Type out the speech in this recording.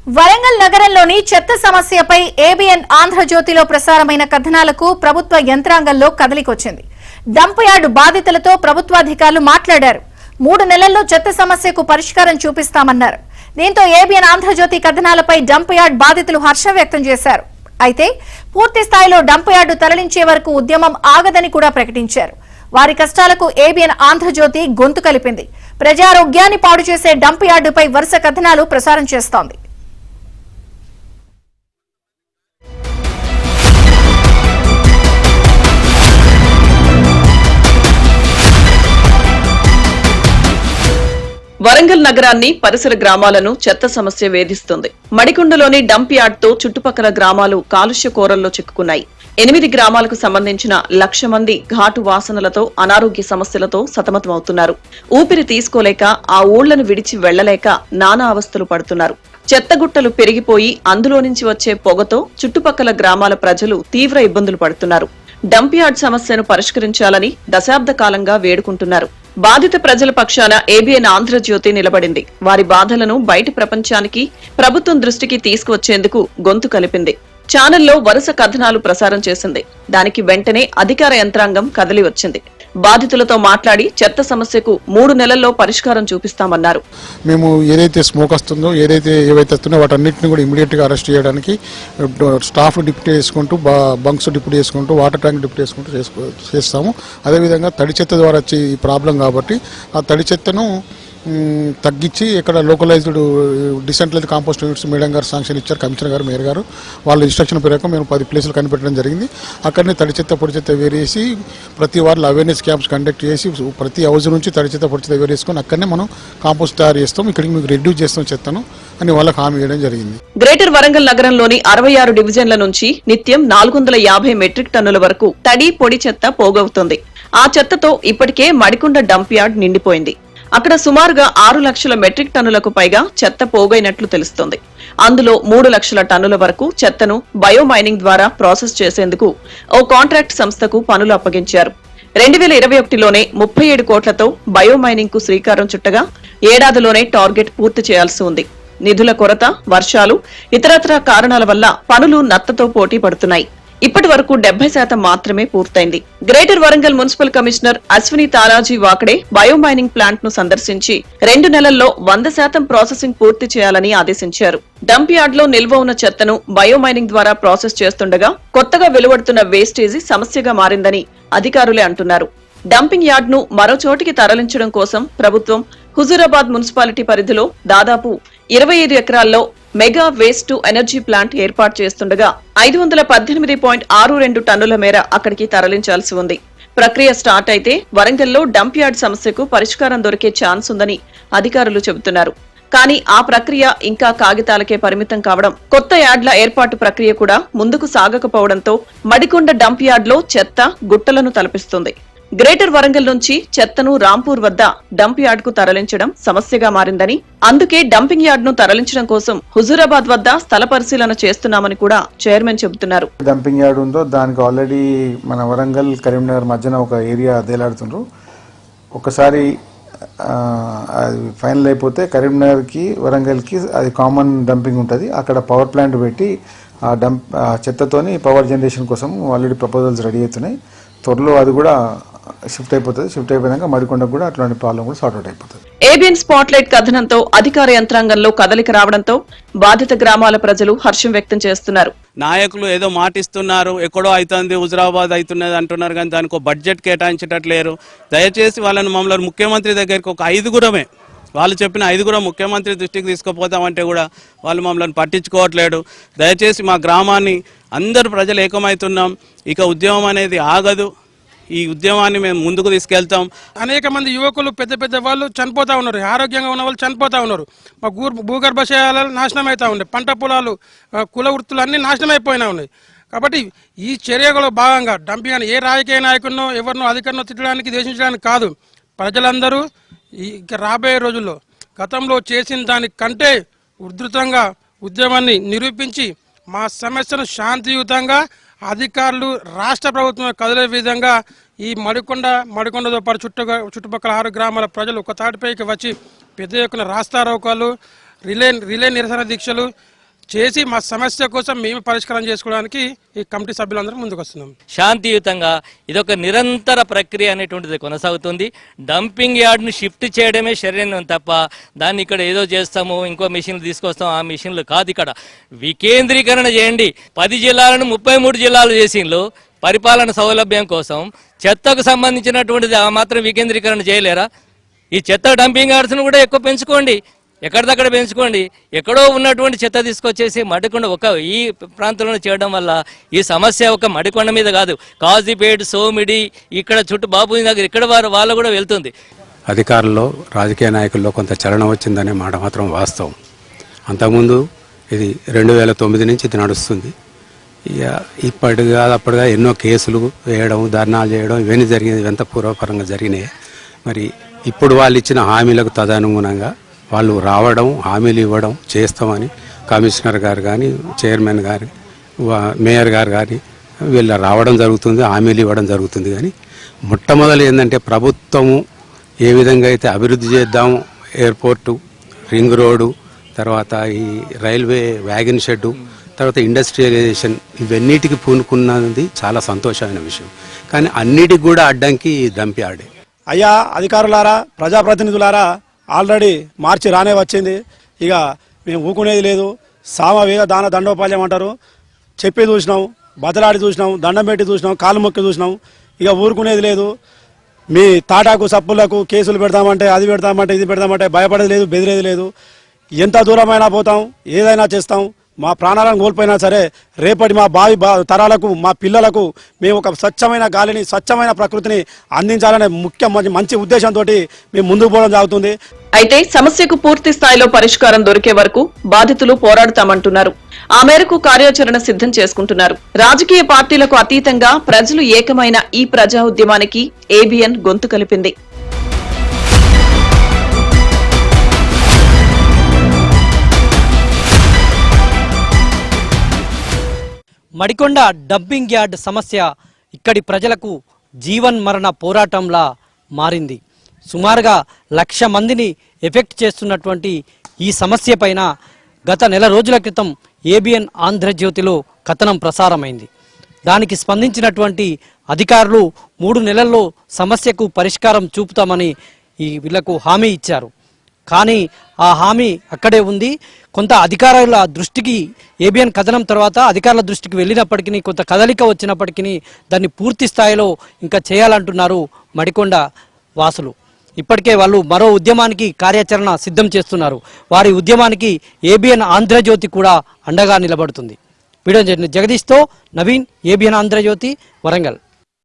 వరంగల్ నగరంలోని చెత్త సమస్యపై ఏబిఎన్ ఆంధ్రజ్యోతిలో ప్రసారమైన కథనాలకు ప్రభుత్వ యంత్రాంగంలో కదలికొచ్చింది. డంప్ యార్డు బాధితులతో ప్రభుత్వాధికారులు మాట్లాడారు. 3 నెలల్లో చెత్త సమస్యకు పరిష్కారం చూపిస్తామన్నారు. దీంతో ఏబిఎన్ ఆంధ్రజ్యోతి కథనాలపై డంప్ యార్డ్ బాధితులు హర్షం వ్యక్తం చేశారు. అయితే పూర్తి స్థాయిలో డంప్ యార్డు తరలించే వరకు ఉద్యమం ఆగదని కూడా ప్రకటించారు. వారి కష్టాలకు ఏబిఎన్ ఆంధ్రజ్యోతి గొంతు కలిపింది. ప్రజారోగ్యాన్ని పాడు చేసే డంప్ యార్డుపై వరుస కథనాలు ప్రసారం చేస్తోంది. వరంగల్ నగరాన్ని పరిసర గ్రామాలను చెత్త సమస్య వేధిస్తుంది. మడికొండలోని డంప్ యార్డ్ తో చుట్టుపక్కల గ్రామాలు కాలుష్య కోరల్లో చిక్కుకున్నాయి. 8 గ్రామాలకు సంబంధించిన 1,00,000 మంది ఘాటు వాసనలతో అనారోగ్య సమస్యలతో సతమతమవుతున్నారు. ఊపిరి తీసుకోలేక ఆ ఊళ్లను విడిచి వెళ్లలేక నానా అవస్థలు పడుతున్నారు. చెత్తగుట్టలు పెరిగిపోయి అందులో నుంచి వచ్చే పొగతో చుట్టుపక్కల గ్రామాల ప్రజలు తీవ్ర ఇబ్బందులు పడుతున్నారు. డంప్ యార్డ్ సమస్యను పరిష్కరించాలని దశాబ్ద కాలంగా వేడుకుంటున్నారు. బాధిత ప్రజల పక్షాన ఏబిఎన్ ఆంధ్రజ్యోతి నిలబడింది. వారి బాధలను బయటి ప్రపంచానికి, ప్రభుత్వం దృష్టికి తీసుకువచ్చేందుకు గొంతు కలిపింది. ఛానల్లో వరుస కథనాలు ప్రసారం చేసింది. దానికి వెంటనే అధికార యంత్రాంగం కదలి వచ్చింది. బాధితులతో మాట్లాడి చెత్త సమస్యకు 3 నెలల్లో పరిష్కారం చూపిస్తామన్నారు. మేము ఏదైతే స్మోక్ వస్తుందో, ఏవైతే వస్తుందో వాటన్నిటిని కూడా ఇమీడియట్ గా అరెస్ట్ చేయడానికి స్టాఫ్ డిప్యూటీ చేసుకుంటూ, బంక్స్ డిప్యూటీ చేసుకుంటూ, వాటర్ ట్యాంక్ డిప్యూటీ చేసుకుంటూ చేస్తాము. అదేవిధంగా తడి చెత్త ద్వారా వచ్చే ఈ ప్రాబ్లం కాబట్టి ఆ తడి చెత్తను తగ్గించి ఇక్కడ localised decentralised compost units madam గారు శాంక్షన్ ఇచ్చారు. కమిషనర్ గారు, మేయర్ గారు వాళ్ళ ఇన్స్ట్రక్షన్ ప్రకారం మేము 10 ప్లేసులు కనిపెట్టడం జరిగింది. అక్కడనే తడి చెత్త పొడి చెత్త వేరేసి ప్రతి వారిలో అవేర్నెస్ క్యాంప్స్ కండక్ట్ చేసి ప్రతి హౌస్ నుంచి తడి చెత్త పొడి చెత్త వేరేసుకొని అక్కడనే మనం కాంపోస్ట్ తయారు చేస్తాం, ఇక్కడికి మీకు రెడ్యూస్ చేస్తాం చెత్తను అని వాళ్ళకి హామీ ఇవ్వడం జరిగింది. గ్రేటర్ వరంగల్ నగరంలోని 66 డివిజన్ల నుంచి నిత్యం 450 మెట్రిక్ టన్నుల వరకు తడి పొడి చెత్త పోగవుతోంది. ఆ చెత్తతో ఇప్పటికే మడికొండ డంప్ యార్డ్ నిండిపోయింది. అక్కడ సుమారుగా 6 లక్షల మెట్రిక్ టన్నులకు పైగా చెత్త పోగైనట్లు తెలుస్తోంది. అందులో 3 లక్షల టన్నుల వరకు చెత్తను బయోమైనింగ్ ద్వారా ప్రాసెస్ చేసేందుకు ఓ కాంట్రాక్ట్ సంస్థకు పనులు అప్పగించారు. 2021లోనే 37 కోట్లతో బయోమైనింగ్ కు శ్రీకారం చుట్టగా ఏడాదిలోనే టార్గెట్ పూర్తి చేయాల్సి ఉంది. నిధుల కొరత, వర్షాలు, ఇతరత్రా కారణాల వల్ల పనులు నత్తతో పోటీ పడుతున్నాయి. ఇప్పటి వరకు 70% మాత్రమే పూర్తయింది. Greater Warangal municipal commissioner Ashwini Tanaji Wakade biomining plant ను సందర్శించి 2 నెలల్లో 100% ప్రాసెసింగ్ పూర్తి చేయాలని ఆదేశించారు. డంప్ యార్డ్ లో నిల్వ ఉన్న చెత్తను బయోమైనింగ్ ద్వారా ప్రాసెస్ చేస్తుండగా కొత్తగా వెలువడుతున్న వేస్టేజీ సమస్యగా మారిందని అధికారులే అంటున్నారు. డంపింగ్ యార్డ్ ను మరో చోటికి తరలించడం కోసం ప్రభుత్వం హుజూరాబాద్ మున్సిపాలిటీ పరిధిలో దాదాపు 25 ఎకరాల్లో mega waste to energy plant ఏర్పాటు చేస్తుండగా 518.62 టన్నుల మేర అక్కడికి తరలించాల్సి ఉంది. ప్రక్రియ స్టార్ట్ అయితే వరంగల్లో డంప్ యార్డ్ సమస్యకు పరిష్కారం దొరికే ఛాన్స్ ఉందని అధికారులు చెబుతున్నారు. కానీ ఆ ప్రక్రియ ఇంకా కాగితాలకే పరిమితం కావడం, కొత్త యార్డ్ల ఏర్పాటు ప్రక్రియ కూడా ముందుకు సాగకపోవడంతో మడికొండ డంప్ యార్డ్ లో చెత్త గుట్టలను తలపిస్తుంది. గ్రేటర్ వరంగల్ నుంచి చెత్తను రాంపూర్ వద్ద డంప్ యార్డ్ కు తరలించడం సమస్యగా మారిందని, అందుకే డంపింగ్ యార్డ్ ను తరలించడం కోసం హుజూరాబాద్ వద్ద స్థల పరిశీలన చేస్తున్నామని కూడా చైర్మన్ చెబుతున్నారు. డంపింగ్ యార్డ్ ఉందో దానికి ఆల్రెడీ మన వరంగల్ కరీంనగర్ మధ్యన ఒక ఏరియా అదేలాడుతుండ్రు. ఒకసారి అది ఫైనల్ అయిపోతే కరీంనగర్కి వరంగల్కి అది కామన్ డంపింగ్ ఉంటుంది. అక్కడ పవర్ ప్లాంట్ పెట్టి ఆ చెత్తతోని పవర్ జనరేషన్ కోసం ఆల్రెడీ ప్రపోజల్స్ రెడీ అవుతున్నాయి. త్వరలో అది కూడా షిఫ్ట్ అయిపోతుంది. షిఫ్ట్ అయిపోయినాక మడికొండకు కూడా అట్లాంటి ప్రాబ్లం కూడా సార్ట్ అవుట్ అయిపోతుంది. ఏబిఎన్ స్పాట్లైట్ కథనంతో అధికార యంత్రాంగంలో కదలిక రావడంతో బాధిత గ్రామాల ప్రజలు హర్షం వ్యక్తం చేస్తున్నారు. నాయకులు ఏదో మాటిస్తున్నారు, ఎక్కడో అవుతుంది, హుజురాబాద్ అవుతున్నది అంటున్నారు, కానీ దానికి బడ్జెట్ కేటాయించేటట్లేరు. దయచేసి మమ్మల్ని ముఖ్యమంత్రి దగ్గరికి ఒక 5గురమే, వాళ్ళు చెప్పిన 5గురం ముఖ్యమంత్రి దృష్టికి తీసుకుపోతామంటే కూడా వాళ్ళు మమ్మల్ని పట్టించుకోవట్లేడు. దయచేసి మా గ్రామాన్ని అందరు ప్రజలు ఏకమవుతున్నాం. ఇక ఉద్యమం అనేది ఆగదు. ఈ ఉద్యమాన్ని మేము ముందుకు తీసుకెళ్తాం. అనేక మంది యువకులు పెద్ద వాళ్ళు చనిపోతూ ఉన్నారు. ఆరోగ్యంగా ఉన్న వాళ్ళు చనిపోతూ ఉన్నారు. మా భూగర్భాశయాలు నాశనం అవుతూ ఉన్నాయి. పంట పొలాలు, కుల వృత్తులు అన్నీ నాశనం అయిపోయినా ఉన్నాయి. కాబట్టి ఈ చర్యలో భాగంగా డంపింగ్ అని ఏ రాజకీయ నాయకుడినో ఎవరినో అధికారినో తిట్టడానికి, దేశించడానికి కాదు. ప్రజలందరూ ఇక రాబోయే రోజుల్లో గతంలో చేసిన దానికంటే ఉధృతంగా ఉద్యమాన్ని నిరూపించి మా సమస్యను శాంతియుతంగా అధికారులు, రాష్ట్ర ప్రభుత్వం కదిలే విధంగా ఈ మడికొండతో పాటు చుట్టుపక్కల 6 గ్రామాల ప్రజలు ఒక తాటిపైకి వచ్చి పెద్ద ఎత్తున రాస్తారోకాలు, రిలే నిరసన దీక్షలు, చేసి మా సమస్య కోసం మేము పరిష్కారం చేసుకోవడానికి ఈ కమిటీ సభ్యులందరూ ముందుకు వస్తున్నాం. శాంతియుతంగా ఇదొక నిరంతర ప్రక్రియ అనేటువంటిది కొనసాగుతుంది. డంపింగ్ యార్డ్ను షిఫ్ట్ చేయడమే శరీరం తప్ప దాన్ని ఇక్కడ ఏదో చేస్తాము, ఇంకో మిషన్లు తీసుకొస్తాం, ఆ మిషన్లు కాదు. ఇక్కడ వికేంద్రీకరణ చేయండి. 10 జిల్లాలను 33 జిల్లాలు చేసిండ్రు పరిపాలన సౌలభ్యం కోసం. చెత్తకు సంబంధించినటువంటిది ఆ మాత్రం వికేంద్రీకరణ చేయలేరా? ఈ చెత్త డంపింగ్ యార్డ్స్ను కూడా ఎక్కువ పెంచుకోండి, ఎక్కడిదక్కడ పెంచుకోండి. ఎక్కడో ఉన్నటువంటి చెత్త తీసుకొచ్చేసి మడికొండ ఒక ఈ ప్రాంతంలో చేయడం వల్ల ఈ సమస్య ఒక మడికొండ మీద కాదు, కాజీపేట్, సోమిడి, ఇక్కడ చుట్టూ బాబు దగ్గర ఇక్కడ వాళ్ళు కూడా వెళ్తుంది. అధికారుల్లో రాజకీయ నాయకుల్లో కొంత చలనం వచ్చిందనే మాట మాత్రం వాస్తవం. అంతకుముందు ఇది 2009 నుంచి ఇది నడుస్తుంది. ఇక అప్పటిగా ఎన్నో కేసులు వేయడం, ధర్నాలు చేయడం ఇవన్నీ జరిగింది, ఇవంతా పూర్వపరంగా జరిగినాయి. మరి ఇప్పుడు వాళ్ళు ఇచ్చిన హామీలకు తదనుగుణంగా వాళ్ళు రావడం, హామీలు ఇవ్వడం చేస్తామని కమిషనర్ గారు కానీ, చైర్మన్ గారు, మేయర్ గారు కానీ వీళ్ళు రావడం జరుగుతుంది, హామీలు ఇవ్వడం జరుగుతుంది. కానీ మొట్టమొదలు ఏంటంటే ప్రభుత్వము ఏ విధంగా అయితే అభివృద్ధి చేద్దాము, ఎయిర్పోర్టు, రింగ్ రోడ్డు, తర్వాత ఈ రైల్వే వ్యాగన్ షెడ్డు, తర్వాత ఇండస్ట్రియలైజేషన్, ఇవన్నిటికీ పూనుకున్నది చాలా సంతోషమైన విషయం. కానీ అన్నిటికి కూడా అడ్డంకి డంప్ యార్డే. అయ్యా అధికారులారా, ప్రజాప్రతినిధులారా, ఆల్రెడీ మార్చి రానే వచ్చింది. ఇక మేము ఊకునేది లేదు. సామవేగ దాన దండోపాల్యం అంటారు. చెప్పి చూసినాం, బతలాడి చూసినాం, దండం పెట్టి చూసినాం, కాలు మొక్కి చూసినాం. ఇక ఊరుకునేది లేదు. మీ తాటాకు సప్పులకు కేసులు పెడతామంటే, అది పెడతామంటే, ఇది పెడతామంటే భయపడేది లేదు, బెదిరేది లేదు. ఎంత దూరమైనా పోతాం, ఏదైనా చేస్తాం. మా ప్రాణాలను కోల్పోయినా సరే రేపటి మా భావి తరాలకు, మా పిల్లలకు మేము ఒక స్వచ్ఛమైన గాలిని, స్వచ్ఛమైన ప్రకృతిని అందించాలనే మంచి ఉద్దేశంతో మేము ముందుకు పోవడం జరుగుతుంది. అయితే సమస్యకు పూర్తి స్థాయిలో పరిష్కారం దొరికే వరకు బాధితులు పోరాడుతామంటున్నారు. ఆ మేరకు కార్యాచరణ సిద్ధం చేసుకుంటున్నారు. రాజకీయ పార్టీలకు అతీతంగా ప్రజలు ఏకమైన ఈ ప్రజా ఉద్యమానికి ఏబిఎన్ గొంతు కలిపింది. మడికొండ డంపింగ్ యార్డ్ సమస్య ఇక్కడి ప్రజలకు జీవన్ మరణ పోరాటంలా మారింది. సుమారుగా 1,00,000 మందిని ఎఫెక్ట్ చేస్తున్నటువంటి ఈ సమస్య పైన గత నెల రోజుల క్రితం ఏబిఎన్ ఆంధ్రజ్యోతిలో కథనం ప్రసారమైంది. దానికి స్పందించినటువంటి అధికారులు 3 నెలల్లో సమస్యకు పరిష్కారం చూపుతామని వీళ్లకు హామీ ఇచ్చారు. కానీ ఆ హామీ అక్కడే ఉంది. కొంత అధికారుల దృష్టికి ఏబిఎన్ కథనం తర్వాత అధికారుల దృష్టికి వెళ్ళినప్పటికీ, కొంత కదలిక వచ్చినప్పటికీ దాన్ని పూర్తి స్థాయిలో ఇంకా చేయాలంటున్నారు మడికొండ వాసులు. ఇప్పటికే వాళ్ళు మరో ఉద్యమానికి కార్యాచరణ సిద్ధం చేస్తున్నారు. వారి ఉద్యమానికి ఏబిఎన్ ఆంధ్రజ్యోతి కూడా అండగా నిలబడుతుంది. వీడియో జగదీష్తో నవీన్, ఏబిఎన్ ఆంధ్రజ్యోతి, వరంగల్.